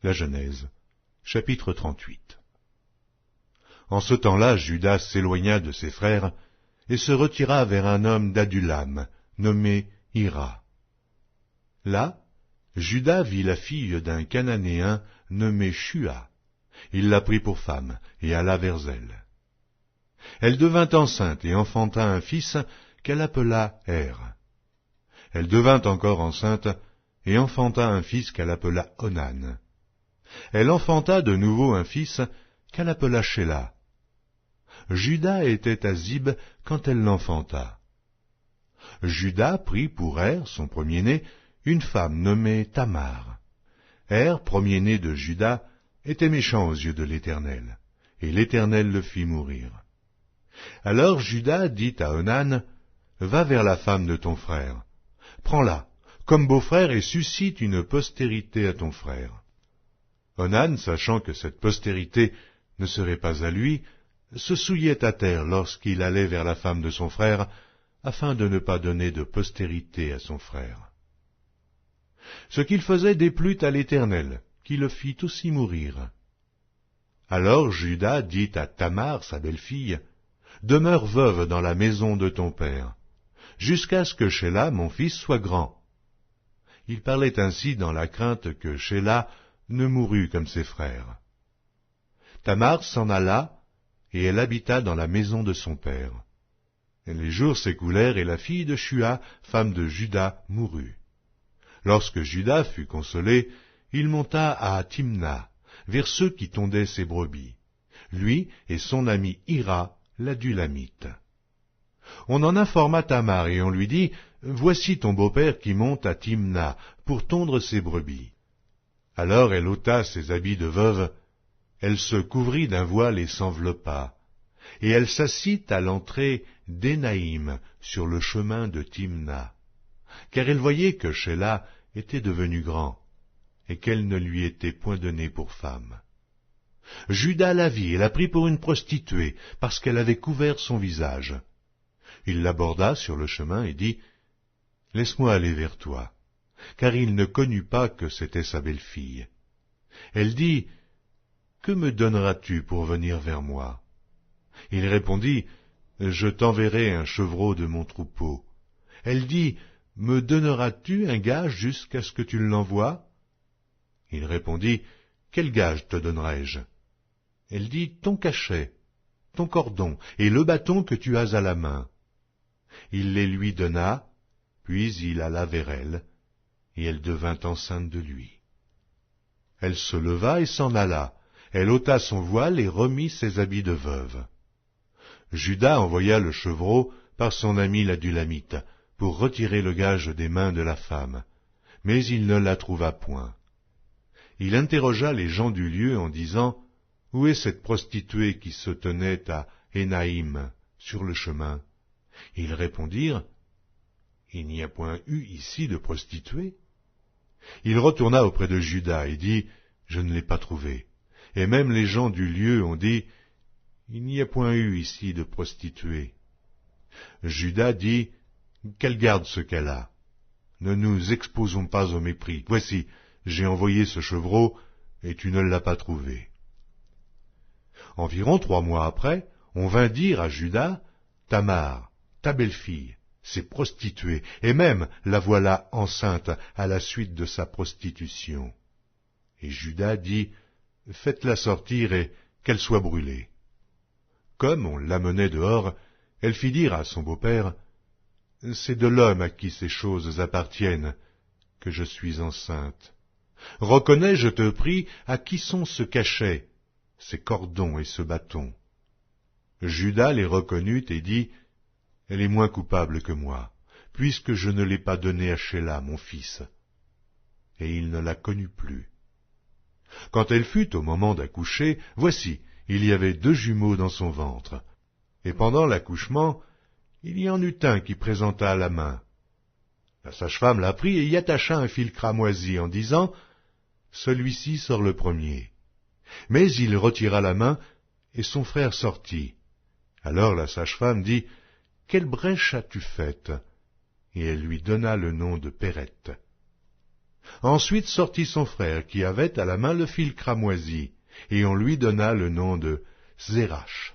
La Genèse, chapitre 38. En ce temps-là, Juda s'éloigna de ses frères et se retira vers un homme d'Adulam, nommé Hira. Là, Juda vit la fille d'un Cananéen nommé Shua. Il la prit pour femme et alla vers elle. Elle devint enceinte et enfanta un fils qu'elle appela Er. Elle devint encore enceinte et enfanta un fils qu'elle appela Onan. Elle enfanta de nouveau un fils qu'elle appela Shéla. Juda était à Zib quand elle l'enfanta. Juda prit pour Er, son premier-né, une femme nommée Tamar. Er, premier-né de Juda, était méchant aux yeux de l'Éternel, et l'Éternel le fit mourir. Alors Juda dit à Onan, « Va vers la femme de ton frère, prends-la comme beau-frère et suscite une postérité à ton frère. » Onan, sachant que cette postérité ne serait pas à lui, se souillait à terre lorsqu'il allait vers la femme de son frère, afin de ne pas donner de postérité à son frère. Ce qu'il faisait déplut à l'Éternel, qui le fit aussi mourir. Alors Juda dit à Tamar, sa belle-fille, « Demeure veuve dans la maison de ton père, jusqu'à ce que Shéla, mon fils, soit grand. » Il parlait ainsi dans la crainte que Shéla ne mourût comme ses frères. Tamar s'en alla, et elle habita dans la maison de son père. Et les jours s'écoulèrent, et la fille de Shua, femme de Juda, mourut. Lorsque Juda fut consolé, il monta à Timna, vers ceux qui tondaient ses brebis, lui et son ami Hira, l'Adulamite. On en informa Tamar, et on lui dit, « Voici ton beau-père qui monte à Timna pour tondre ses brebis. » Alors elle ôta ses habits de veuve, elle se couvrit d'un voile et s'enveloppa, et elle s'assit à l'entrée d'Énaïm sur le chemin de Timna, car elle voyait que Shéla était devenu grand, et qu'elle ne lui était point donnée pour femme. Juda la vit et la prit pour une prostituée, parce qu'elle avait couvert son visage. Il l'aborda sur le chemin et dit, « Laisse-moi aller vers toi. » Car il ne connut pas que c'était sa belle-fille. Elle dit, « Que me donneras-tu pour venir vers moi ?» Il répondit, « Je t'enverrai un chevreau de mon troupeau. » Elle dit, « Me donneras-tu un gage jusqu'à ce que tu l'envoies ?» Il répondit, « Quel gage te donnerai-je » Elle dit, « Ton cachet, ton cordon et le bâton que tu as à la main. » Il les lui donna, puis il alla vers elle, et elle devint enceinte de lui. Elle se leva et s'en alla. Elle ôta son voile et remit ses habits de veuve. Juda envoya le chevreau par son ami l'Adulamite pour retirer le gage des mains de la femme, mais il ne la trouva point. Il interrogea les gens du lieu en disant, « Où est cette prostituée qui se tenait à Énaïm, sur le chemin ?» Ils répondirent, « Il n'y a point eu ici de prostituée. » Il retourna auprès de Juda et dit, « Je ne l'ai pas trouvée. » Et même les gens du lieu ont dit, « Il n'y a point eu ici de prostituée. » Juda dit, « Qu'elle garde ce qu'elle a. Ne nous exposons pas au mépris. Voici, j'ai envoyé ce chevreau, et tu ne l'as pas trouvé. » Environ 3 mois après, on vint dire à Juda, « Tamar, ta belle-fille, s'est prostituée, et même la voilà enceinte à la suite de sa prostitution. » Et Juda dit, « Faites-la sortir et qu'elle soit brûlée. » Comme on l'amenait dehors, elle fit dire à son beau-père, « C'est de l'homme à qui ces choses appartiennent que je suis enceinte. Reconnais, je te prie, à qui sont ce cachet, ces cordons et ce bâton. » Juda les reconnut et dit, « Elle est moins coupable que moi, puisque je ne l'ai pas donnée à Shéla, mon fils. » Et il ne la connut plus. Quand elle fut au moment d'accoucher, voici, il y avait 2 jumeaux dans son ventre. Et pendant l'accouchement, il y en eut un qui présenta la main. La sage-femme la prit et y attacha un fil cramoisi en disant, « Celui-ci sort le premier. » Mais il retira la main, et son frère sortit. Alors la sage-femme dit, « Quelle brèche as-tu faite ?» Et elle lui donna le nom de Pérette. Ensuite sortit son frère qui avait à la main le fil cramoisi, et on lui donna le nom de Zérach.